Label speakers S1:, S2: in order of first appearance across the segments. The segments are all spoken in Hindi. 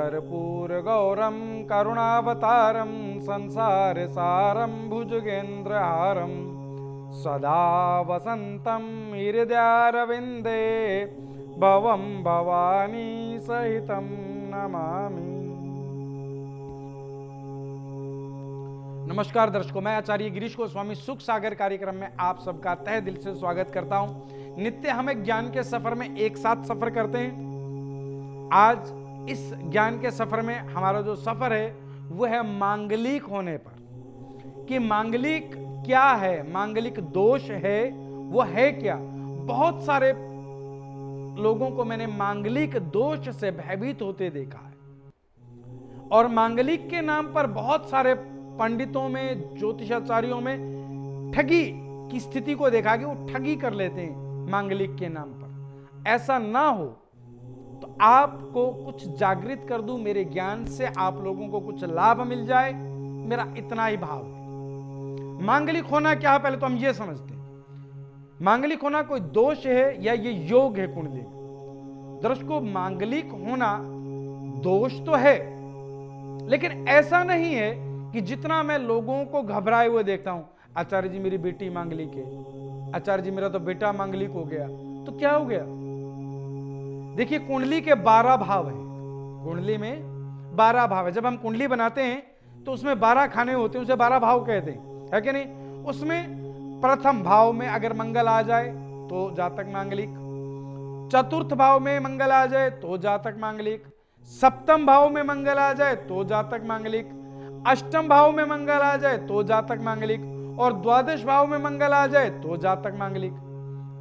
S1: कर्पूर गौरम करुणावतारम संसार सारम भुजगेन्द्रहारम सदा वसंतम हृदयारविंदे भवम भवानी सहितम नमामि। नमस्कार दर्शकों, मैं आचार्य गिरीश गोस्वामी सुख सागर कार्यक्रम में आप सबका तहे दिल से स्वागत करता हूं। नित्य हम एक ज्ञान के सफर में एक साथ सफर करते हैं। आज इस ज्ञान के सफर में हमारा जो सफर है वो है मांगलिक होने पर, कि मांगलिक क्या है, मांगलिक दोष है वो है क्या। बहुत सारे लोगों को मैंने मांगलिक दोष से भयभीत होते देखा है और मांगलिक के नाम पर बहुत सारे पंडितों में, ज्योतिषाचार्यों में ठगी की स्थिति को देखा कि वो ठगी कर लेते हैं मांगलिक के नाम पर। ऐसा ना हो तो आपको कुछ जागृत कर दूं, मेरे ज्ञान से आप लोगों को कुछ लाभ मिल जाए, मेरा इतना ही भाव है। मांगलिक होना क्या है पहले तो हम ये समझते हैं। मांगलिक होना कोई दोष है या ये योग है कुंडली में? दर्शकों, मांगलिक होना दोष तो है, लेकिन ऐसा नहीं है कि जितना मैं लोगों को घबराए हुए देखता हूं, आचार्य जी मेरी बेटी मांगलिक है, आचार्य जी मेरा तो बेटा मांगलिक हो गया, तो क्या हो गया? देखिए, कुंडली के 12 भाव है। कुंडली में 12 भाव है। जब हम कुंडली बनाते हैं तो उसमें 12 खाने होते हैं, उसे 12 भाव कहते हैं, है कि नहीं? उसमें प्रथम भाव में अगर मंगल आ जाए तो जातक मांगलिक, चतुर्थ भाव में मंगल आ जाए तो जातक मांगलिक, सप्तम भाव में मंगल आ जाए तो जातक मांगलिक, अष्टम भाव में मंगल आ जाए तो जातक मांगलिक, और द्वादश भाव में मंगल आ जाए तो जातक मांगलिक।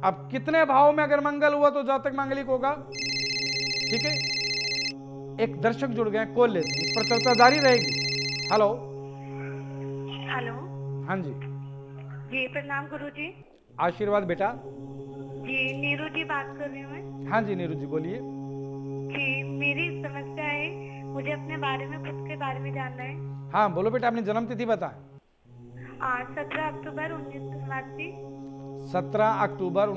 S1: अब कितने भाव में अगर मंगल हुआ तो जातक मांगलिक होगा? ठीक है, एक दर्शक जुड़ गए, कॉल लेते हैं, इस पर चर्चा जारी रहेगी। Hello
S2: hello.
S1: हाँ जी
S2: जी प्रणाम गुरुजी।
S1: आशीर्वाद बेटा।
S2: जी नीरू जी बात कर रही हूँ मैं।
S1: हाँ जी नीरू जी बोलिए।
S2: जी मेरी समस्या है, मुझे अपने बारे में, खुद के बारे में जानना है।
S1: हाँ बोलो बेटा, अपनी जन्म तिथि बताएं।
S2: 17 अक्टूबर 1989।
S1: 17 अक्टूबर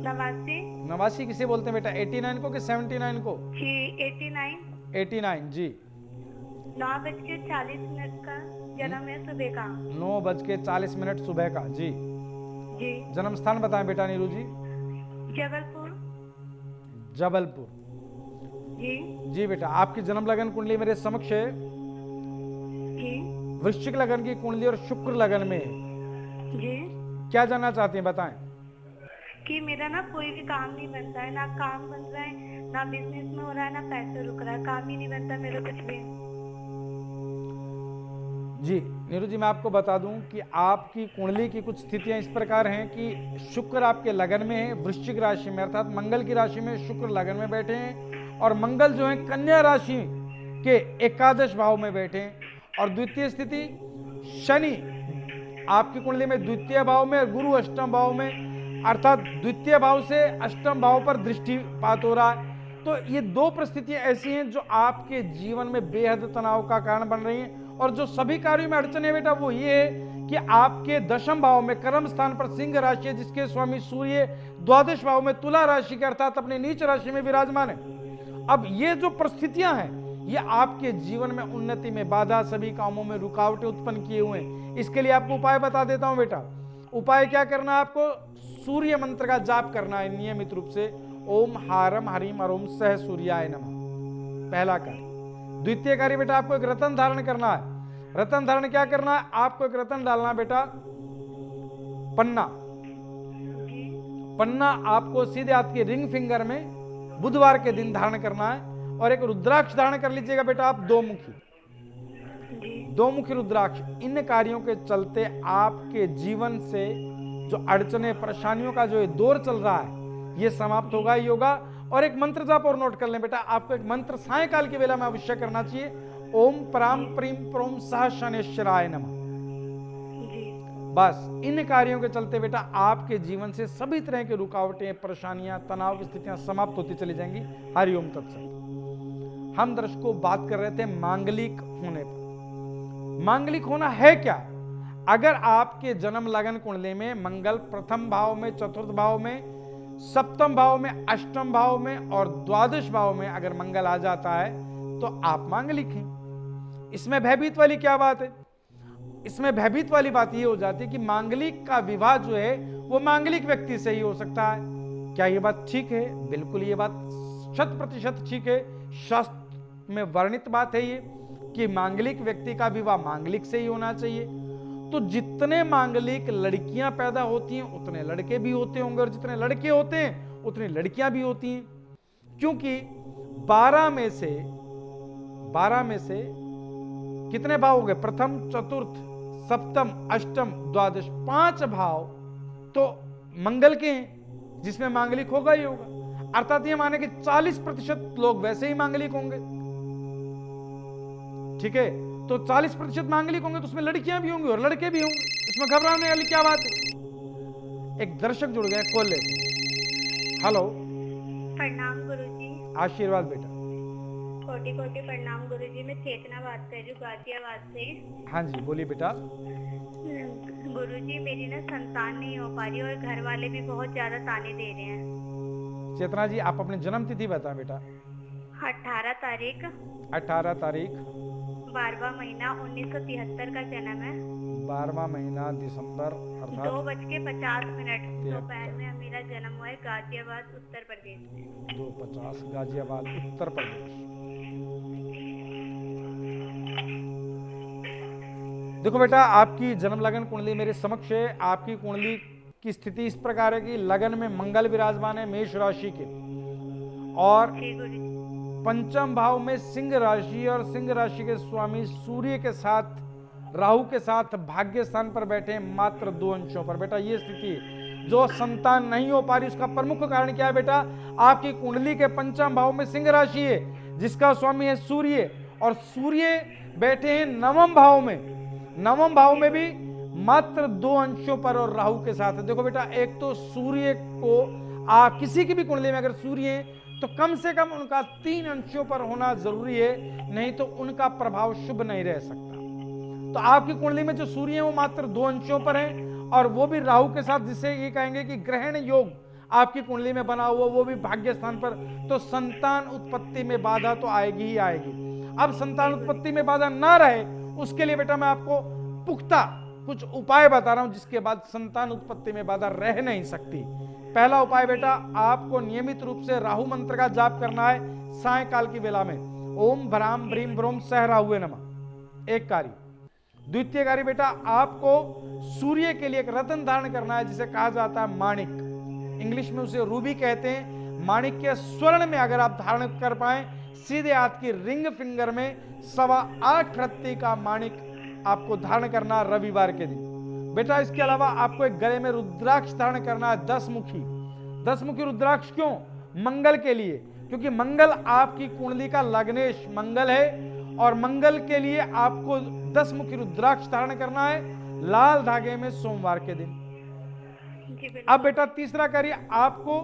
S2: नवासी।
S1: 1989 किसे बोलते हैं बेटा? 89 को कि 79 को?
S2: जी 89।
S1: 89 जी।
S2: 9:40 का जन्म है, सुबह का।
S1: 9:40 सुबह का जी।
S2: जी
S1: जन्म स्थान बताएं बेटा नीरू जी।
S2: जबलपुर।
S1: जबलपुर
S2: जी
S1: जी बेटा। आपकी जन्म लगन कुंडली मेरे समक्ष है।
S2: जी
S1: वृश्चिक लगन की कुंडली और शुक्र लगन में है।
S2: जी
S1: क्या जानना चाहती हैं बताएं।
S2: कि मेरा ना कोई भी काम नहीं बनता है, ना काम बन रहा है, ना बिजनेस में हो रहा है, ना पैसे रुक रहा है, काम ही नहीं बनता मेरा कुछ भी।
S1: जी नीरू जी, मैं आपको बता दूं कि आपकी कुंडली की कुछ स्थितियां इस प्रकार हैं कि शुक्र आपके लगन में है, वृश्चिक राशि में, अर्थात मंगल की राशि में शुक्र लगन में बैठे हैं, और मंगल जो है कन्या राशि के एकादश भाव में बैठे हैं। और द्वितीय स्थिति शनि आपकी कुंडली में द्वितीय भाव में, गुरु अष्टम भाव में, अर्थात द्वितीय भाव से अष्टम भाव पर दृष्टिपात हो रहा है। तो ये दो परिस्थितियां ऐसी हैं जो आपके जीवन में बेहद तनाव का कारण बन रही हैं। और जो सभी कार्यों में अड़चन है बेटा वो ये है कि आपके दशम भाव में कर्म स्थान पर सिंह राशि है, जिसके स्वामी सूर्य द्वादश भाव में तुला राशि के अर्थात अपने नीच राशि में विराजमान है। अब ये जो परिस्थितियां हैं ये आपके जीवन में उन्नति में बाधा, सभी कामों में रुकावटें उत्पन्न किए हुए हैं। इसके लिए आपको उपाय बता देता हूं बेटा। उपाय क्या करना है आपको? सूर्य मंत्र का जाप करना है नियमित रूप से। ओम हारम हरिम अरोम सह सूर्याय नमः, पहला कार्य। द्वितीय कार्य बेटा, आपको एक रतन धारण करना है। रतन धारण क्या करना है? आपको एक रतन डालना है बेटा, पन्ना। पन्ना आपको सीधे हाथ के रिंग फिंगर में बुधवार के दिन धारण करना है। और एक रुद्राक्ष धारण कर लीजिएगा बेटा आप, दो मुखी रुद्राक्ष। इन कार्यों के चलते आपके जीवन से जो अड़चने, परेशानियों का जो दौर चल रहा है ये समाप्त होगा ही होगा। और एक मंत्र जाप और नोट कर लें बेटा, आपको एक मंत्र सायकाल की वेला में अवश्य करना चाहिए। ओम पराम प्रीम प्रोम सह शनेश्वराय नमः। बस इन कार्यों के चलते बेटा आपके जीवन से सभी तरह की रुकावटें, परेशानियां, तनाव की स्थितियां समाप्त होती चली जाएंगी। हरिओम तत्सत। हम दर्शकों बात कर रहे थे मांगलिक होने पर। मांगलिक होना है क्या? अगर आपके जन्म लगन कुंडली में मंगल प्रथम भाव में, चतुर्थ भाव में, सप्तम भाव में, अष्टम भाव में और द्वादश भाव में अगर मंगल आ जाता है तो आप मांगलिक हैं। इसमें भयभीत वाली क्या बात है? इसमें भयभीत वाली बात ये हो जाती है कि मांगलिक का विवाह जो है वो मांगलिक व्यक्ति से ही हो सकता है। क्या ये बात ठीक है? बिल्कुल ये बात 100% ठीक है। शास्त्र में वर्णित बात है ये कि मांगलिक व्यक्ति का विवाह मांगलिक से ही होना चाहिए। तो जितने मांगलिक लड़कियां पैदा होती हैं उतने लड़के भी होते होंगे, और जितने लड़के होते हैं उतनी लड़कियां भी होती हैं, क्योंकि 12 में से कितने भाव हो गए? प्रथम, चतुर्थ, सप्तम, अष्टम, द्वादश, 5 भाव तो मंगल के हैं, जिसमें मांगलिक होगा ही होगा। अर्थात ये माने कि 40% लोग वैसे ही मांगलिक होंगे। ठीक है, तो 40% मांगलिक होंगे तो उसमें लड़कियां भी होंगी और लड़के भी होंगे। इसमें घबराने वाली क्या बात है? एक दर्शक जुड़ गए, कॉल लेते। हेलो,
S2: प्रणाम गुरुजी।
S1: आशीर्वाद बेटा।
S2: कोटि कोटि प्रणाम गुरुजी। मैं चेतना बात कर रही हूँ गाजियाबाद से।
S1: हाँ जी, बोलिए बेटा।
S2: गुरुजी, मेरी ना संतान नहीं हो पा रही और घर वाले भी बहुत ज्यादा ताने दे रहे हैं।
S1: चेतना जी, आप अपनी जन्म तिथि बताएं बेटा।
S2: 18 तारीख
S1: 18 तारीख
S2: 12वां महीना 1973 का जन्म है।
S1: 12वां महीना दिसंबर, अर्थात
S2: 2:50 दोपहर में मेरा जन्म हुआ है गाजियाबाद उत्तर प्रदेश में।
S1: 2:50 गाजियाबाद उत्तर प्रदेश। देखो बेटा, आपकी जन्म लगन कुंडली मेरे समक्ष है। आपकी कुंडली की स्थिति इस प्रकार है कि लगन में मंगल विराजमान है मेष राशि के, और
S2: जी गुरुजी।
S1: पंचम भाव में सिंह राशि, और सिंह राशि के स्वामी सूर्य के साथ, राहु के साथ भाग्य स्थान पर बैठे हैं मात्र 2 अंशों पर। बेटा ये स्थिति है। जो संतान नहीं हो पा रही उसका प्रमुख कारण क्या है बेटा? आपकी कुंडली के पंचम भाव में सिंह राशि है जिसका स्वामी है सूर्य, और सूर्य बैठे हैं नवम भाव में। नवम भाव में भी मात्र 2 अंशों पर और राहु के साथ है। देखो बेटा, एक तो सूर्य को किसी की भी कुंडली में अगर सूर्य है तो कम से कम उनका 3 अंशों पर होना जरूरी है, नहीं तो उनका प्रभाव शुभ नहीं रह सकता। तो आपकी कुंडली में जो सूर्य है वो मात्र 2 अंशों पर है, और वो भी राहु के साथ, जिसे ये कहेंगे कि ग्रहण योग आपकी कुंडली में बना हुआ, वो भी भाग्य स्थान पर। तो संतान उत्पत्ति में बाधा तो आएगी ही आएगी। अब संतान उत्पत्ति में बाधा ना रहे उसके लिए बेटा मैं आपको पुख्ता कुछ उपाय बता रहा हूं, जिसके बाद संतान उत्पत्ति में बाधा रह नहीं सकती। पहला उपाय बेटा, आपको नियमित रूप से राहु मंत्र का जाप करना है सायकाल की वेला में। ओम भ्राम भ्रीम भ्रोम सह राहुवे नमः, एक कार्य। द्वितीय कार्य बेटा, आपको सूर्य के लिए एक रत्न धारण करना है जिसे कहा जाता है माणिक, इंग्लिश में उसे रूबी कहते हैं। माणिक के स्वर्ण में अगर आप धारण कर पाए, सीधे हाथ की रिंग फिंगर में 8.25 रत्ती का माणिक आपको धारण करना रविवार के दिन। बेटा इसके अलावा आपको एक गले में रुद्राक्ष धारण करना है 10 मुखी रुद्राक्ष। क्यों? मंगल के लिए, क्योंकि मंगल आपकी कुंडली का लग्नेश मंगल है, और मंगल के लिए आपको 10 मुखी रुद्राक्ष धारण करना है लाल धागे में सोमवार के दिन। अब बेटा तीसरा कार्य, आपको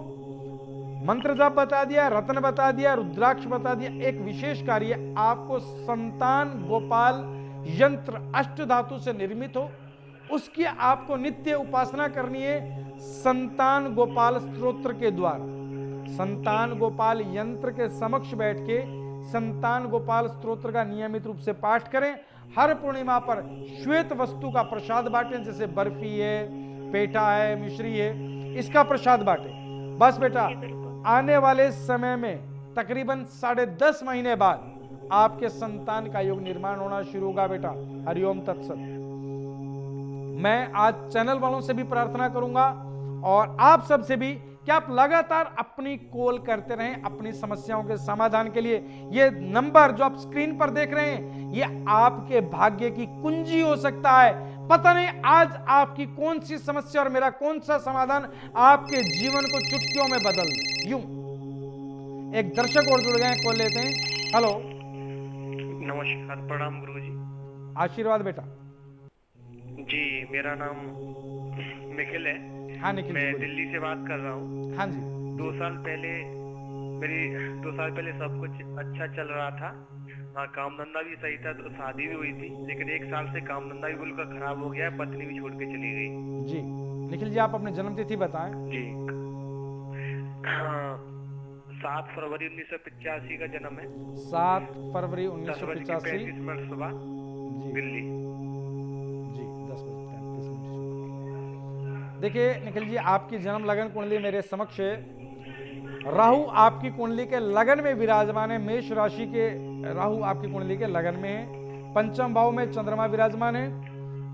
S1: मंत्र जाप बता दिया, रत्न बता दिया, रुद्राक्ष बता दिया। एक विशेष कार्य, आपको संतान गोपाल यंत्र अष्ट धातु से निर्मित हो, उसकी आपको नित्य उपासना करनी है संतान गोपाल स्तोत्र के द्वारा। संतान गोपाल यंत्र के समक्ष बैठ के संतान गोपाल स्तोत्र का नियमित रूप से पाठ करें। हर पूर्णिमा पर श्वेत वस्तु का प्रसाद बांटें, जैसे बर्फी है, पेठा है, मिश्री है, इसका प्रसाद बांटें। बस बेटा, आने वाले समय में तकरीबन 10.5 महीने बाद आपके संतान का योग निर्माण होना शुरू होगा बेटा। हरिओम तत्सत। मैं आज चैनल वालों से भी प्रार्थना करूंगा और आप सब से भी कि आप लगातार अपनी कॉल करते रहें अपनी समस्याओं के समाधान के लिए। ये नंबर जो आप स्क्रीन पर देख रहे हैं, ये आपके भाग्य की कुंजी हो सकता है। पता नहीं आज आपकी कौन सी समस्या और मेरा कौन सा समाधान आपके जीवन को चुटकियों में बदल दे। यूं एक दर्शक और जुड़ गए हैं, कॉल लेते हैं। हेलो,
S3: नमस्कार, प्रणाम गुरुजी।
S1: आशीर्वाद बेटा।
S3: जी, मेरा नाम निखिल है।
S1: हाँ निखिल,
S3: मैं दिल्ली से बात कर रहा हूँ।
S1: हाँ जी।
S3: 2 साल पहले सब कुछ अच्छा चल रहा था। काम धंधा भी सही था, तो शादी भी हुई थी, लेकिन 1 साल से काम धंधा भी बिल्कुल खराब हो गया, पत्नी भी छोड़ के चली गई।
S1: जी निखिल जी, आप अपनी जन्म तिथि बताएं।
S3: जी, 7 फरवरी 1985 का जन्म है।
S1: 7 फरवरी
S3: 10:35
S1: 1985।
S3: सुबह
S1: जी
S3: दिल्ली।
S1: जी 10:35। देखिए निखिल जी, आपकी जन्म लगन कुंडली मेरे समक्ष है। राहु आपकी कुंडली के लगन में विराजमान है। मेष राशि के राहु आपकी कुंडली के लगन में है। पंचम भाव में चंद्रमा विराजमान है।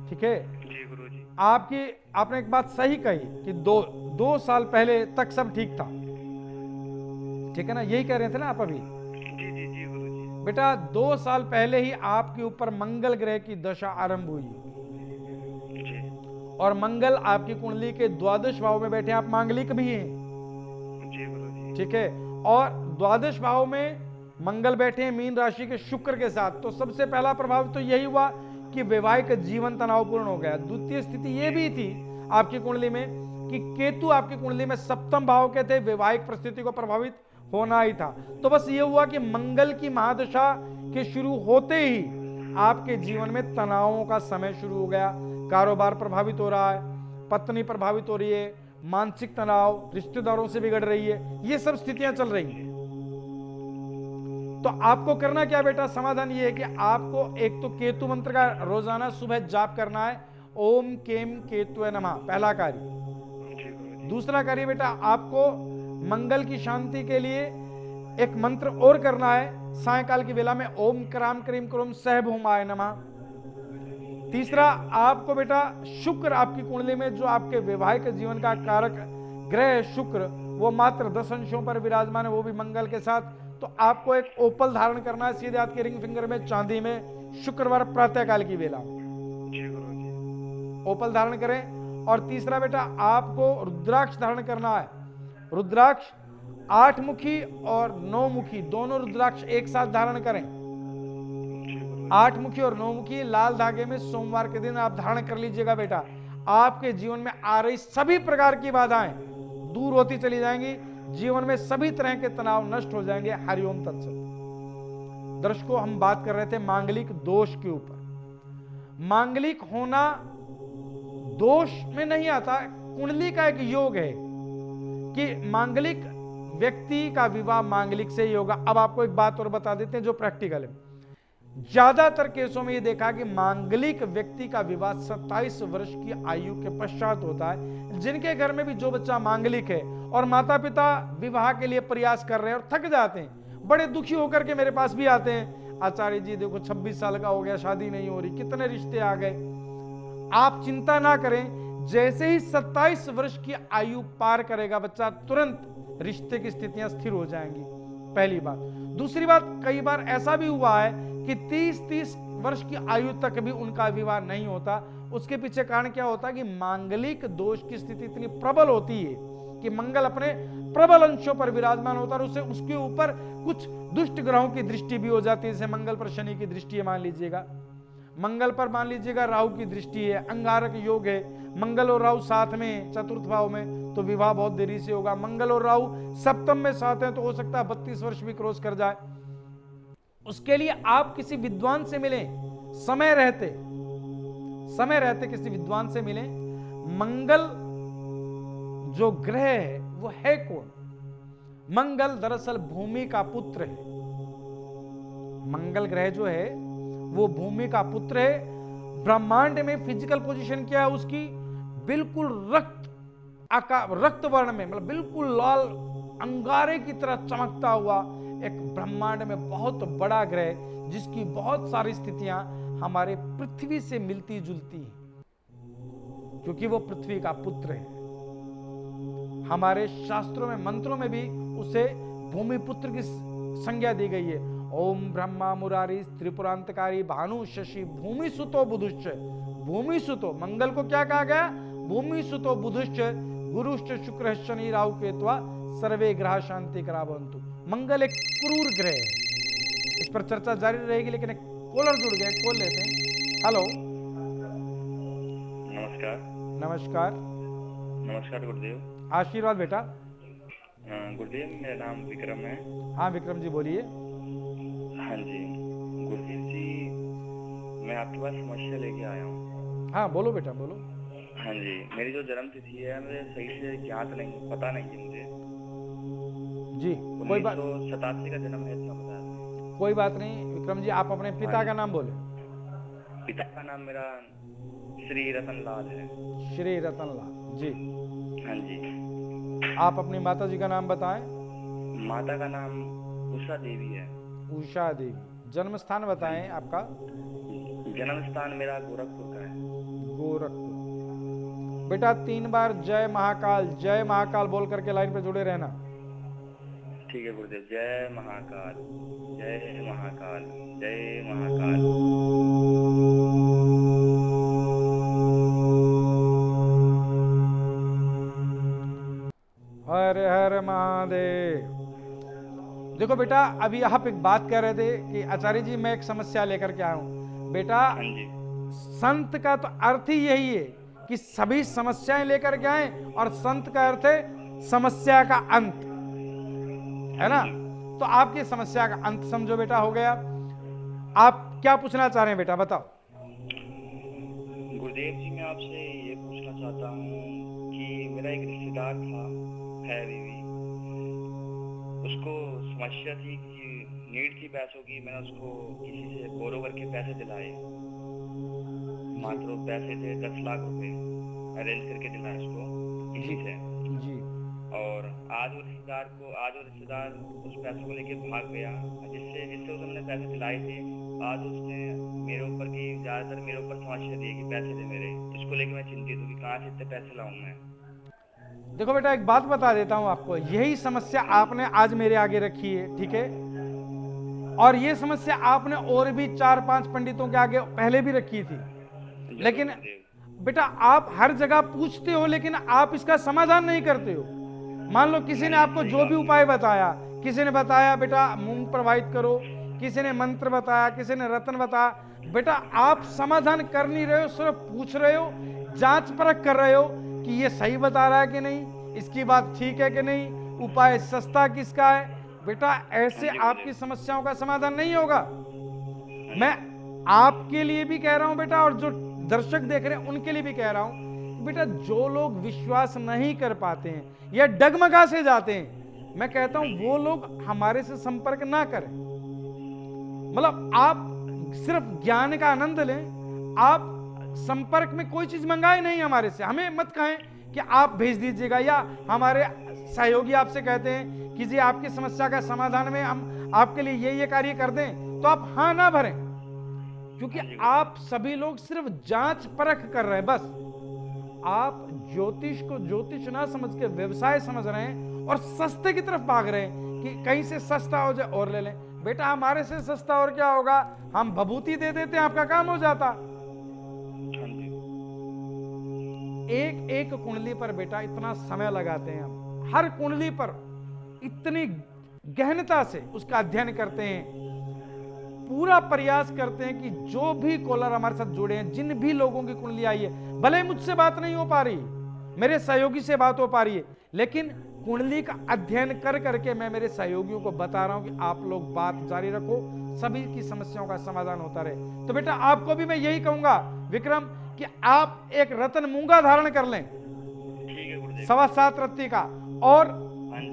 S1: ठीक है,
S3: जी गुरुजी।
S1: आपने एक बात सही कही कि दो साल पहले तक सब ठीक था। ठीक है ना, यही कह रहे थे ना आप अभी।
S3: जी जी जी गुरुजी।
S1: बेटा 2 साल पहले ही आपके ऊपर मंगल ग्रह की दशा आरंभ हुई
S3: जी
S1: और मंगल आपकी कुंडली के द्वादश भाव में बैठे, आप मांगलिक भी हैं।
S3: जी गुरुजी।
S1: ठीक है, और द्वादश भाव में मंगल बैठे हैं मीन राशि के शुक्र के साथ। तो सबसे पहला प्रभाव तो यही हुआ कि वैवाहिक जीवन तनावपूर्ण हो गया। द्वितीय स्थिति यह भी थी आपकी कुंडली में कि केतु आपकी कुंडली में सप्तम भाव के थे, वैवाहिक परिस्थिति को प्रभावित होना ही था। तो बस ये हुआ कि मंगल की महादशा के शुरू होते ही आपके जीवन में तनावों का समय शुरू हो गया। कारोबार प्रभावित हो रहा है, पत्नी प्रभावित हो रही है, मानसिक तनाव, रिश्तेदारों से बिगड़ रही है, ये सब स्थितियां चल रही हैं। तो आपको करना क्या बेटा, समाधान ये है कि आपको एक तो केतु मंत्र का रोजाना सुबह जाप करना है, ओम केम केतुवे नमः, पहला कार्य। दूसरा कार्य बेटा, आपको मंगल की शांति के लिए एक मंत्र और करना है सायकाल की वेला में, ओम क्राम क्रीम क्रोम सहभूमाय नमः। तीसरा, आपको बेटा शुक्र आपकी कुंडली में जो आपके वैवाहिक जीवन का कारक ग्रह है शुक्र, वो मात्र 10 अंशों पर विराजमान है, वो भी मंगल के साथ। तो आपको एक ओपल धारण करना है सीधे हाथ के रिंग फिंगर में, चांदी में, शुक्रवार प्रातःकाल की वेला ओपल धारण करें। और तीसरा बेटा, आपको रुद्राक्ष धारण करना है। रुद्राक्ष 8 मुखी और 9 मुखी दोनों रुद्राक्ष एक साथ धारण करें। 8 मुखी और 9 मुखी लाल धागे में सोमवार के दिन आप धारण कर लीजिएगा बेटा। आपके जीवन में आ रही सभी प्रकार की बाधाएं दूर होती चली जाएंगी, जीवन में सभी तरह के तनाव नष्ट हो जाएंगे। हरिओम तत्सत। दर्शकों, हम बात कर रहे थे मांगलिक दोष के ऊपर। मांगलिक होना दोष में नहीं आता, कुंडली का एक योग है कि मांगलिक व्यक्ति का विवाह मांगलिक से ही होगा। अब आपको एक बात और बता देते हैं जो प्रैक्टिकल है। ज्यादातर केसों में यह देखा कि मांगलिक व्यक्ति का विवाह 27 वर्ष की आयु के पश्चात होता है। जिनके घर में भी जो बच्चा मांगलिक है और माता पिता विवाह के लिए प्रयास कर रहे हैं और थक जाते हैं, बड़े दुखी होकर के मेरे पास भी आते हैं, आचार्य जी देखो 26 साल का हो गया, शादी नहीं हो रही, कितने रिश्ते आ गए। आप चिंता ना करें, जैसे ही 27 वर्ष की आयु पार करेगा बच्चा, तुरंत रिश्ते की स्थितियां स्थिर हो जाएंगी, पहली बात। दूसरी बात, कई बार ऐसा भी हुआ है कि 30 वर्ष की आयु तक भी उनका विवाह नहीं होता। उसके पीछे कारण क्या होता है कि मांगलिक दोष की स्थिति इतनी प्रबल होती है कि मंगल अपने प्रबल अंशों पर विराजमान होता है और उसे उसके ऊपर कुछ दुष्ट ग्रहों की दृष्टि भी हो जाती है। जैसे मंगल पर शनि की दृष्टि है, मान लीजिएगा मंगल पर, मान लीजिएगा राहु की दृष्टि है, अंगारक योग है, मंगल और राहु साथ में चतुर्थ भाव में, तो विवाह बहुत देरी से होगा। मंगल और राहु सप्तम में साथ हैं तो हो सकता है 32 वर्ष भी क्रॉस कर जाए। उसके लिए आप किसी विद्वान से मिलें, समय रहते किसी विद्वान से मिलें। मंगल जो ग्रह है वो है कौन? मंगल दरअसल भूमि का पुत्र है। मंगल ग्रह जो है वो भूमि का पुत्र है। ब्रह्मांड में फिजिकल पोजीशन क्या है उसकी? बिल्कुल रक्त वर्ण में, मतलब बिल्कुल लाल अंगारे की तरह चमकता हुआ एक ब्रह्मांड में बहुत बड़ा ग्रह, जिसकी बहुत सारी स्थितियां हमारे पृथ्वी से मिलती जुलती हैं, क्योंकि वो पृथ्वी का पुत्र है। हमारे शास्त्रों में, मंत्रों में भी उसे भूमि पुत्र की संज्ञा दी गई है। ओम ब्रह्मा मुरारी त्रिपुरांतकारी भानु शशि भूमि सुतो बुधुश्च। भूमि सुतो, मंगल को क्या कहा गया? भूमि सुतो बुधुश्च गुरुश्च शुक्र शनि राहु केतवा सर्वे ग्रह शांति करावंतु। मंगल एक क्रूर ग्रह है। इस पर चर्चा जारी रहेगी, लेकिन एक कॉलर जुड़ गए, कॉल लेते हैं। हेलो,
S3: नमस्कार।
S1: नमस्कार।
S3: नमस्कार गुरुदेव।
S1: आशीर्वाद बेटा।
S3: गुरुदेव, मेरा नाम विक्रम है।
S1: हाँ विक्रम जी बोलिए।
S3: हाँ जी गुरुदेव जी, मैं आपके पास समस्या लेके आया हूँ।
S1: हाँ बोलो बेटा बोलो।
S3: हाँ जी, मेरी जो जन्म तिथि है मुझे सही से ज्ञात नहीं, पता नहीं है मुझे।
S1: जी कोई बात
S3: 1987 का जन्म है, इतना बता दें।
S1: कोई बात नहीं विक्रम जी, आप अपने पिता का नाम बोले।
S3: पिता का नाम मेरा श्री रतन लाल है।
S1: श्री रतन लाल जी।
S3: हाँ जी।
S1: आप अपनी माता जी का नाम बताएं।
S3: माता का नाम उषा देवी है।
S1: उषा देवी। जन्म स्थान बताएं आपका।
S3: जन्म स्थान मेरा गोरखपुर का है।
S1: गोरखपुर। बेटा 3 बार जय महाकाल बोल करके लाइन पे जुड़े रहना।
S3: ठीक है गुरुदेव। जय महाकाल, जय महाकाल, जय महाकाल।
S1: हर हर महादेव। देखो बेटा, अभी आप एक बात कह रहे थे कि आचार्य जी मैं एक समस्या लेकर के आया हूं। बेटा
S3: हाँ जी।
S1: संत का तो अर्थ ही यही है कि सभी समस्याएं लेकर के आए, और संत का अर्थ है समस्या का अंत, है ना। तो आपकी समस्या का अंत समझो बेटा हो गया। आप क्या पूछना चाह रहे हैं बेटा, बताओ।
S3: गुरुदेव जी मैं आपसे ये पूछना चाहता हूँ कि मेरा एक रिश्तेदार था, है अभी भी। उसको समस्या थी कि नीट थी पैसों की। मैंने उसको किसी से बोरो करके पैसे दिलाए। मात्र पैसे थे 10 लाख रुपए, अरेंज करके दिलाए उसको किसी से।
S1: जी।
S3: और आज वो रिश्तेदार उस पैसों को लेके भाग गया, जिससे उसने पैसे दिलाए थे। आज उसने मेरे ऊपर की ज्यादातर मेरे ऊपर समस्या दी कि पैसे दे मेरे। इसको लेके मैं चिंतित हूँ कि कहाँ से इतने पैसे लाऊं मैं।
S1: देखो बेटा, एक बात बता देता हूं आपको। यही समस्या आपने आज मेरे आगे रखी है, ठीक है। और ये समस्या आपने और भी 4-5 पंडितों के आगे पहले भी रखी थी। लेकिन बेटा आप हर जगह पूछते हो, लेकिन आप इसका समाधान नहीं करते हो। मान लो किसी ने आपको जो भी उपाय बताया, किसी ने बताया बेटा मूंग प्रवाहित करो, किसी ने मंत्र बताया, किसी ने रत्न बताया। बेटा आप समाधान कर नहीं रहे हो, सिर्फ पूछ रहे हो, जांच परख कर रहे हो कि ये सही बता रहा है कि नहीं, इसकी बात ठीक है कि नहीं, उपाय सस्ता किसका है। बेटा ऐसे आपकी समस्याओं का समाधान नहीं होगा। मैं आपके लिए भी कह रहा हूं बेटा, और जो दर्शक देख रहे हैं उनके लिए भी कह रहा हूं, बेटा जो लोग विश्वास नहीं कर पाते हैं या डगमगा से जाते हैं, मैं कहता हूं वो लोग हमारे से संपर्क ना करें। मतलब आप सिर्फ ज्ञान का आनंद लें, आप संपर्क में कोई चीज मंगाए नहीं हमारे से। हमें मत कहें कि आप भेज दीजिएगा, या हमारे सहयोगी आपसे कहते हैं कि जी आपकी समस्या का समाधान में हम आपके लिए ये कार्य कर दें, तो आप हाँ ना भरें, क्योंकि आप सभी लोग सिर्फ जांच परख कर रहे हैं बस। आप ज्योतिष को ज्योतिष ना समझ के व्यवसाय समझ रहे हैं और सस्ते की तरफ भाग रहे हैं कि कहीं से सस्ता हो जाए और ले लें। बेटा हमारे से सस्ता और क्या होगा, हम भभूति दे देते हैं, आपका काम हो जाता। एक एक कुंडली पर बेटा इतना समय लगाते हैं हम, हर कुंडली पर इतनी गहनता से उसका अध्ययन करते हैं, पूरा प्रयास करते हैं कि जो भी कॉलर हमारे साथ जुड़े हैं, जिन भी लोगों की कुंडली आई है, भले मुझसे बात नहीं हो पा रही, मेरे सहयोगी से बात हो पा रही है, लेकिन कुंडली का अध्ययन कर करके मैं मेरे सहयोगियों को बता रहा हूं कि आप लोग बात जारी रखो, सभी की समस्याओं का समाधान होता रहे। तो बेटा आपको भी मैं यही कहूंगा विक्रम कि आप एक रत्न मूंगा धारण कर लें, 7.25 रत्ती का, और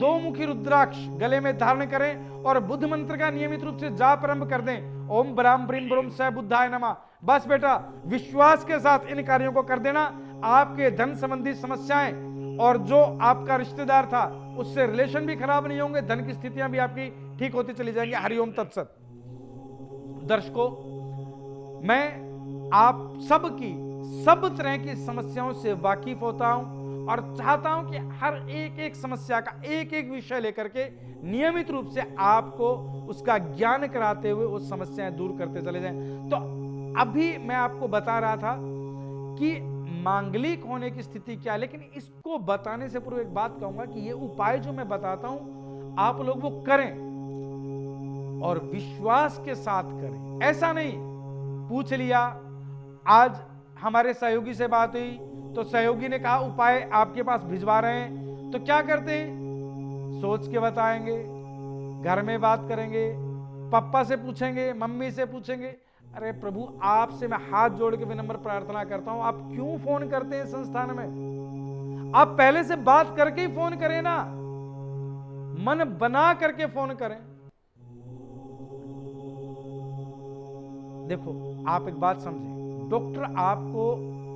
S1: 2 मुखी रुद्राक्ष गले में धारण करें, और बुद्ध मंत्र का नियमित रूप से जाप आरंभ कर दें। ओम ब्राह्म ब्रीम ब्रूम स बुद्धाय नमः। बस बेटा विश्वास के साथ इन कार्यों को कर देना। आपके धन संबंधी समस्याएं और जो आपका रिश्तेदार था उससे रिलेशन भी खराब नहीं होंगे, धन की स्थितियां भी आपकी ठीक होती चली जाएंगी। हरिओम तत्सत। दर्शकों, मैं आप सबकी सब तरह की समस्याओं से वाकिफ होता हूं और चाहता हूं कि हर एक एक समस्या का एक एक विषय लेकर के नियमित रूप से आपको उसका ज्ञान कराते हुए उस समस्याएं दूर करते चले जाएं। तो अभी मैं आपको बता रहा था कि मांगलिक होने की स्थिति क्या है, लेकिन इसको बताने से पूर्व एक बात कहूंगा कि ये उपाय जो मैं बताता हूं आप लोग वो करें और विश्वास के साथ करें। ऐसा नहीं पूछ लिया, आज हमारे सहयोगी से बात हुई तो सहयोगी ने कहा उपाय आपके पास भिजवा रहे हैं, तो क्या करते हैं, सोच के बताएंगे, घर में बात करेंगे, पापा से पूछेंगे, मम्मी से पूछेंगे। अरे प्रभु आपसे मैं हाथ जोड़ के विनम्र प्रार्थना करता हूं, आप क्यों फोन करते हैं संस्थान में, आप पहले से बात करके ही फोन करें ना। मन बना करके फोन करें। देखो आप एक बात समझें, डॉक्टर आपको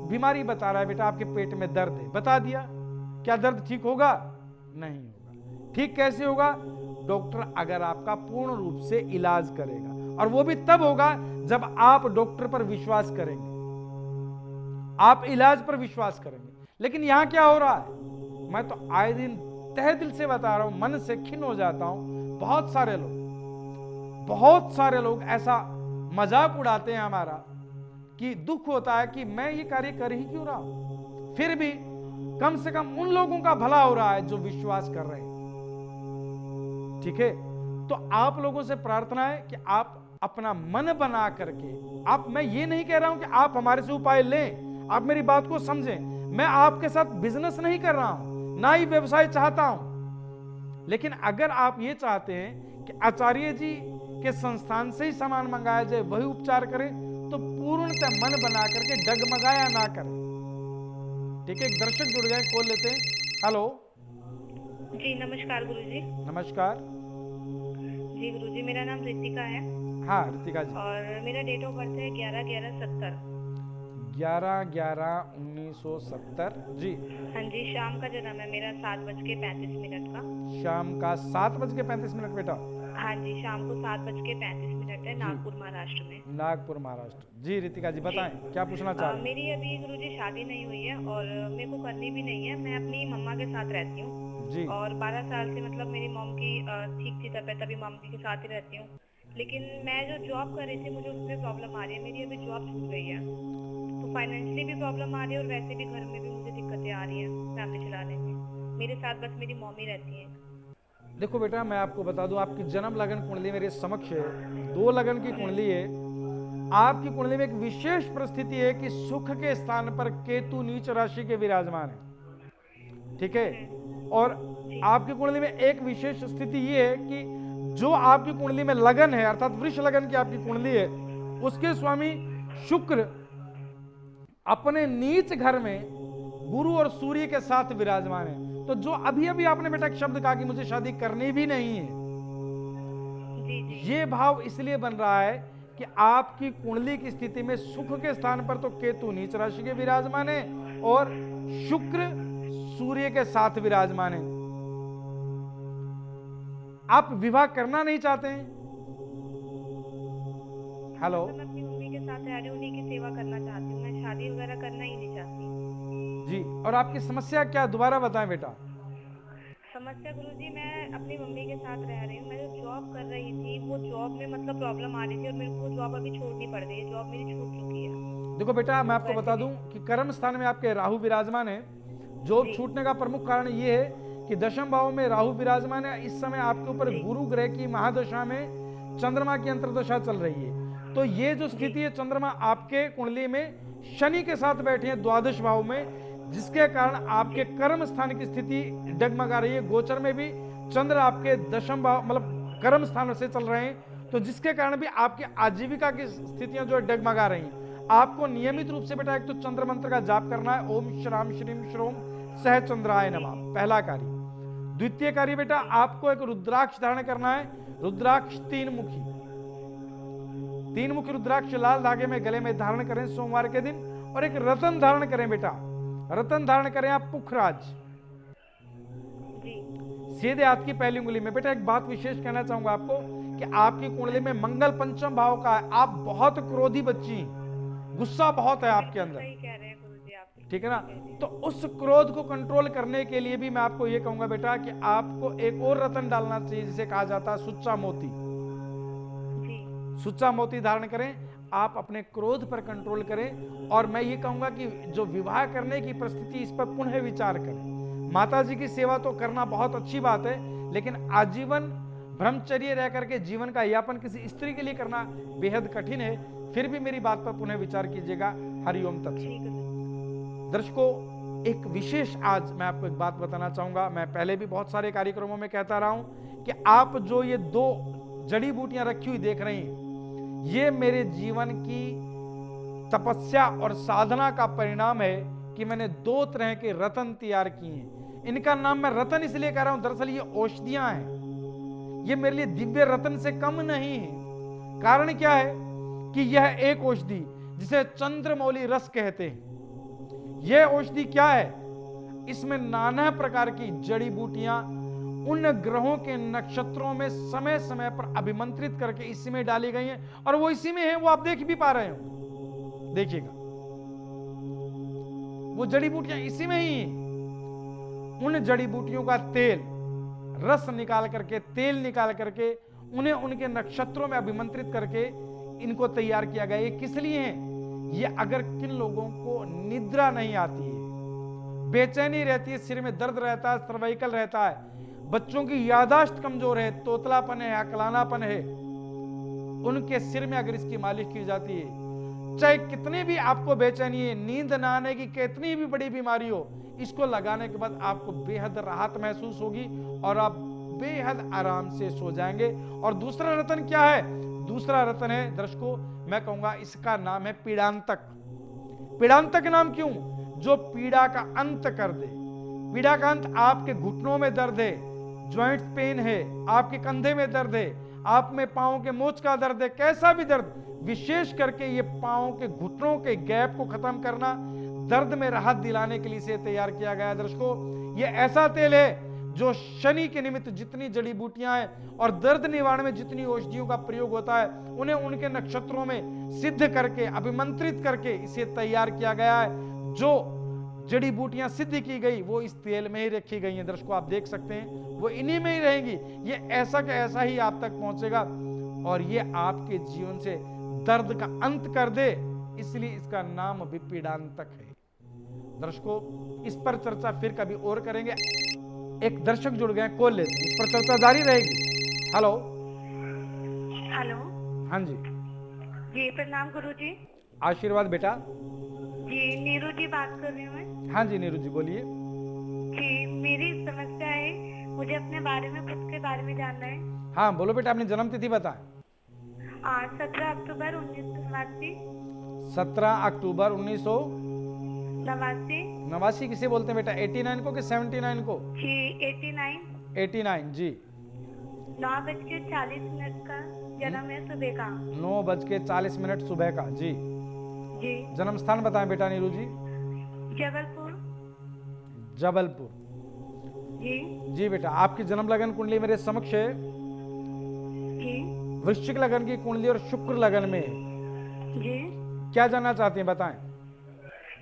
S1: बीमारी बता रहा है, बेटा आपके पेट में दर्द है, बता दिया, क्या दर्द ठीक होगा? नहीं होगा। ठीक कैसे होगा? डॉक्टर अगर आपका पूर्ण रूप से इलाज करेगा, और वो भी तब होगा जब आप डॉक्टर पर विश्वास करेंगे, आप इलाज पर विश्वास करेंगे। लेकिन यहां क्या हो रहा है, मैं तो आए दिन तहे दिल से बता रहा हूं, मन से खिन्न हो जाता हूं। बहुत सारे लोग ऐसा मजाक उड़ाते हैं हमारा कि दुख होता है कि मैं ये कार्य कर ही क्यों रहा हूं। फिर भी कम से कम उन लोगों का भला हो रहा है जो विश्वास कर रहे हैं। ठीक है, तो आप लोगों से प्रार्थना है कि आप अपना मन बना करके, आप, मैं ये नहीं कह रहा हूं कि आप हमारे से उपाय लें, आप मेरी बात को समझें। मैं आपके साथ बिजनेस नहीं कर रहा हूं, ना ही व्यवसाय चाहता हूं। लेकिन अगर आप ये चाहते हैं कि आचार्य जी के संस्थान से ही सामान मंगाया जाए, वही उपचार करें, तो पूर्णतः मन बना करके डगमगाया ना करें। ठीक है, एक दर्शक जुड़ गए, कॉल लेते हैं। हेलो
S2: जी नमस्कार गुरुजी।
S1: नमस्कार।
S2: जी गुरुजी, मेरा नाम रितिका है।
S1: हाँ रितिका जी।
S2: और मेरा डेट ऑफ बर्थ है 11/11/70।
S1: 11/11/1970 जी।
S2: हाँ जी, शाम का जन्म है मेरा 7:35 का।
S1: शाम का 7:35 बेटा।
S2: हाँ जी, शाम को 7:35 है, नागपुर महाराष्ट्र में।
S1: नागपुर महाराष्ट्र। जी रितिका जी बताएं, क्या पूछना चाह रहे हैं?
S2: मेरी अभी गुरुजी शादी नहीं हुई है और मेरे को करनी भी नहीं है। मैं अपनी मम्मा के साथ रहती हूँ
S1: जी।
S2: और 12 साल से मतलब मेरी मॉम की ठीक थी तबीयत, अभी मम्मी के साथ ही रहती हूँ। लेकिन मैं जो जॉब कर रही थी, मुझे उसमें प्रॉब्लम आ रही है। मेरी अभी जॉब छूट गई है, तो फाइनेंशियली भी प्रॉब्लम आ रही है और वैसे भी घर में भी मुझे दिक्कतें आ रही हैं फैमिली चलाने में। मेरे साथ बस मेरी मॉम ही रहती है।
S1: देखो बेटा, मैं आपको बता दूं, आपकी जन्म लगन कुंडली मेरे समक्ष है। 2 लगन की कुंडली है। आपकी कुंडली में एक विशेष परिस्थिति है कि सुख के स्थान पर केतु नीच राशि के विराजमान है। ठीक है, और आपकी कुंडली में एक विशेष स्थिति ये है कि जो आपकी कुंडली में लगन है, अर्थात वृष लगन की आपकी कुंडली है, उसके स्वामी शुक्र अपने नीच घर में गुरु और सूर्य के साथ विराजमान है। तो जो अभी अभी आपने बेटा एक शब्द कहा कि मुझे शादी करनी भी नहीं है, ये भाव इसलिए बन रहा है कि आपकी कुंडली की स्थिति में सुख के स्थान पर तो केतु नीच राशि के विराजमान है और शुक्र सूर्य के साथ विराजमान है। आप विवाह करना नहीं चाहते हैं? हेलो,
S2: मैं अपनी मम्मी के साथ रह रही हूँ, उन्हीं की सेवा करना चाहती हूँ। मैं शादी वगैरह करना ही नहीं चाहती
S1: जी। और आपकी समस्या क्या, दोबारा बताएं बेटा।
S2: समस्या गुरुजी, मैं अपनी मम्मी के साथ रह रही हूँ। मैं जो जॉब कर रही थी, वो जॉब में मतलब प्रॉब्लम आ रही थी और मेरे को जॉब अभी छोड़नी पड़ गई है। जॉब मेरी छूट चुकी है।
S1: देखो बेटा, मैं आपको बता दूं कि कर्म स्थान में आपके राहु विराजमान है। जॉब छूटने का प्रमुख कारण ये है कि दशम भाव में राहु विराजमान है। इस समय आपके ऊपर गुरु ग्रह की महादशा में चंद्रमा की अंतर्दशा चल रही है। तो ये जो स्थिति है, चंद्रमा आपके कुंडली में शनि के साथ बैठे हैं द्वादश भाव में, जिसके कारण आपके कर्म स्थान की स्थिति डगमगा रही है। गोचर में भी चंद्र आपके दशम भाव मतलब कर्म स्थान से चल रहे हैं, तो जिसके कारण भी आपकी आजीविका की स्थितियां जो है डगमगा रही हैं। आपको नियमित रूप से बेटा एक तो चंद्र मंत्र का जाप करना है, ओम श्राम श्रीम श्रोम सह चंद्राय नमः, पहला कार्य। द्वितीय कार्य बेटा, आपको एक रुद्राक्ष धारण करना है। रुद्राक्ष 3 मुखी रुद्राक्ष लाल धागे में गले में धारण करें सोमवार के दिन। और एक रतन धारण करें बेटा, रतन धारण करें आप पुखराज, सीधे हाथ की पहली उंगली में। बेटा एक बात विशेष कहना चाहूंगा आपको कि आपकी कुंडली में मंगल पंचम भाव का है। आप बहुत क्रोधी बच्ची, गुस्सा बहुत है आपके अंदर, ठीक है ना। तो उस क्रोध को कंट्रोल करने के लिए भी मैं आपको ये कहूंगा बेटा कि आपको एक और रतन डालना चाहिए, जिसे कहा जाता है सुच्चा मोती। सुच्चा मोती धारण करें, आप अपने क्रोध पर कंट्रोल करें। और मैं ये कहूंगा कि जो विवाह करने की परिस्थिति, इस पर पुनः विचार करें। माता जी की सेवा तो करना बहुत अच्छी बात है, लेकिन आजीवन ब्रह्मचर्य रह करके जीवन का यापन किसी स्त्री के लिए करना बेहद कठिन है। फिर भी मेरी बात पर पुनः विचार कीजिएगा। हरिओम तत्सत। दर्शकों, एक विशेष आज मैं आपको एक बात बताना चाहूंगा। मैं पहले भी बहुत सारे कार्यक्रमों में कहता रहा हूं कि आप जो ये 2 जड़ी बूटियां रखी हुई देख रही हैं, ये मेरे जीवन की तपस्या और साधना का परिणाम है कि मैंने 2 तरह के रतन तैयार किए हैं। इनका नाम मैं रतन इसलिए कह रहा हूं, दरअसल ये औषधियां हैं, ये मेरे लिए दिव्य रतन से कम नहीं है। कारण क्या है कि यह एक औषधि जिसे चंद्रमौली रस कहते हैं, यह औषधि क्या है, इसमें नाना प्रकार की जड़ी बूटियां उन ग्रहों के नक्षत्रों में समय समय पर अभिमंत्रित करके इसी में डाली गई हैं, और वो इसी में है, वो आप देख भी पा रहे हो, देखिएगा वो जड़ी बूटियां इसी में ही हैं। उन जड़ी बूटियों का तेल, रस निकाल करके, तेल निकाल करके उन्हें उनके नक्षत्रों में अभिमंत्रित करके इनको तैयार किया गया। ये किस लिए है? ये अगर किन लोगों को निद्रा नहीं आती है, बेचैनी रहती है, सिर में दर्द रहता है, सर्वाइकल रहता है, बच्चों की यादाश्त कमजोर है, तोतलापन है, अकलानापन है, उनके सिर में अगर इसकी मालिश की जाती है, चाहे कितनी भी आपको बेचैनी है, नींद ना आने की कितनी भी बड़ी बीमारी हो, इसको लगाने के बाद आपको बेहद राहत महसूस होगी और आप बेहद आराम से सो जाएंगे। और दूसरा रतन क्या है? दूसरा रतन है दर्शकों, मैं कहूंगा इसका नाम है पीड़ांतक। पीड़ांतक नाम क्यों? जो पीड़ा का अंत कर दे। पीड़ा का अंत, आपके घुटनों में दर्द है, ज्वाइंट पेन है, आपके कंधे में दर्द है, आप में पांव के मोच का दर्द है, कैसा भी दर्द, विशेष करके ये पांव के घुटनों के गैप को खत्म करना, दर्द में राहत दिलाने के लिए इसे तैयार किया गया है। दर्शकों, ये ऐसा तेल है जो शनि के निमित्त जितनी जड़ी बूटियां हैं और दर्द निवारण में जितनी औषधियों का प्रयोग होता है, उन्हें उनके नक्षत्रों में सिद्ध करके, अभिमंत्रित करके इसे तैयार किया गया है। जो जड़ी बूटियां सिद्ध की गई वो इस तेल में ही रखी गई हैं। दर्शकों, आप देख सकते हैं वो इन्हीं में ही रहेंगी। ये ऐसा का ऐसा ही आप तक पहुंचेगा और ये आपके जीवन से दर्द का अंत कर दे, इसलिए इसका नाम भी पीड़ांतक है। दर्शकों, इस पर चर्चा फिर कभी और करेंगे। एक दर्शक जुड़ गए, कॉल लेते हैं, इस पर चर्चा जारी रहेगी। हेलो।
S2: हेलो।
S1: हाँ जी।
S2: जी प्रणाम गुरुजी।
S1: आशीर्वाद बेटा।
S2: जी नीरू जी बात कर रही हूँ मैं।
S1: हाँ जी नीरू जी बोलिए।
S2: जी मेरी समस्या है, मुझे अपने बारे में, खुद के बारे में जानना है।
S1: हाँ बोलो बेटा, अपनी जन्म तिथि बताएं।
S2: 17 अक्टूबर 1989।
S1: 17 अक्टूबर 1989।
S2: 89
S1: किसे बोलते हैं बेटा, 89 को कि 79 को?
S2: जी 89।
S1: 89 जी।
S2: 9:40 का जन्म है, सुबह का।
S1: 9:40 सुबह का जी।
S2: जी।
S1: जन्म स्थान बताएं बेटा नीरू जी।
S2: जबलपुर।
S1: जबलपुर
S2: जी।
S1: जी बेटा, आपकी जन्म लगन कुंडली मेरे समक्ष है।
S2: जी।
S1: वृश्चिक लगन की कुंडली और शुक्र लगन में है।
S2: जी।
S1: क्या जानना चाहते हैं बताएं।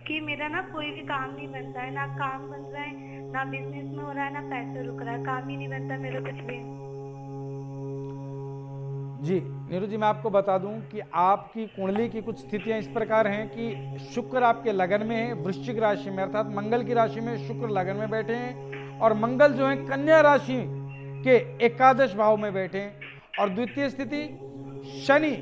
S2: कि मेरा ना कोई भी काम नहीं बनता है, ना काम बन रहा है, ना बिजनेस में हो रहा है, ना पैसे रुक रहा है, काम ही नहीं बनता मेरा कुछ भी।
S1: जी नीरू जी, मैं आपको बता दूं कि आपकी कुंडली की कुछ स्थितियां इस प्रकार हैं कि शुक्र आपके लगन में है, वृश्चिक राशि में, अर्थात मंगल की राशि में शुक्र लगन में बैठे हैं, और मंगल जो है कन्या राशि के एकादश भाव में बैठे हैं। और द्वितीय स्थिति शनि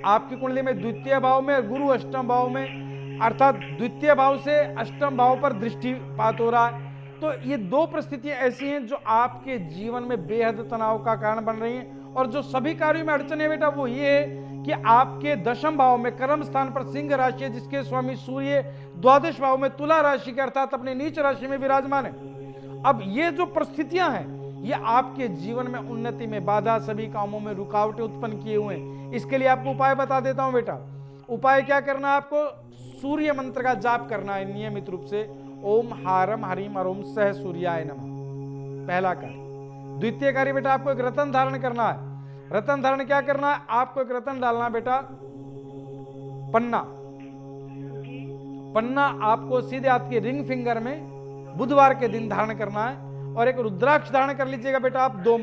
S1: आपकी कुंडली में द्वितीय भाव में, गुरु अष्टम भाव में, अर्थात द्वितीय भाव से अष्टम भाव पर दृष्टिपात हो रहा है। तो ये दो परिस्थितियां ऐसी हैं जो आपके जीवन में बेहद तनाव का कारण बन रही हैं। और जो सभी कार्यों में अड़चन है बेटा वो ये है कि आपके दशम भाव में कर्म स्थान पर सिंह राशि है, जिसके स्वामी सूर्य द्वादश भाव में तुला राशि के अर्थात अपने नीच राशि में विराजमान है। अब ये जो परिस्थितियां हैं ये आपके जीवन में उन्नति में बाधा, सभी कामों में रुकावटें उत्पन्न किए हुए हैं। इसके लिए आपको उपाय बता देता हूं बेटा। उपाय क्या करना है आपको? सूर्य मंत्र का जाप करना है नियमित रूप से। ओम हारम हरिम अरोम सह सूर्याय नमः, पहला कार्य। द्वितीय कार्य बेटा, आपको एक रतन धारण करना है। रतन धारण क्या करना है? आपको एक रतन डालना है बेटा, पन्ना। पन्ना आपको सीधे हाथ के रिंग फिंगर में बुधवार के दिन धारण करना है। और एक रुद्राक्ष धारण कर लीजिएगा बेटा आप, दो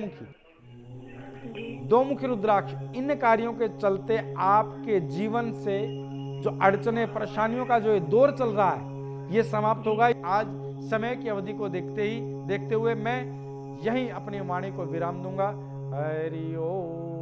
S1: मुखी रुद्राक्ष। इन कार्यों के चलते आपके जीवन से जो अड़चने, परेशानियों का जो दौर चल रहा है ये समाप्त होगा। आज समय की अवधि को देखते हुए मैं यहीं अपनी वाणी को विराम दूंगा। हरि ओम।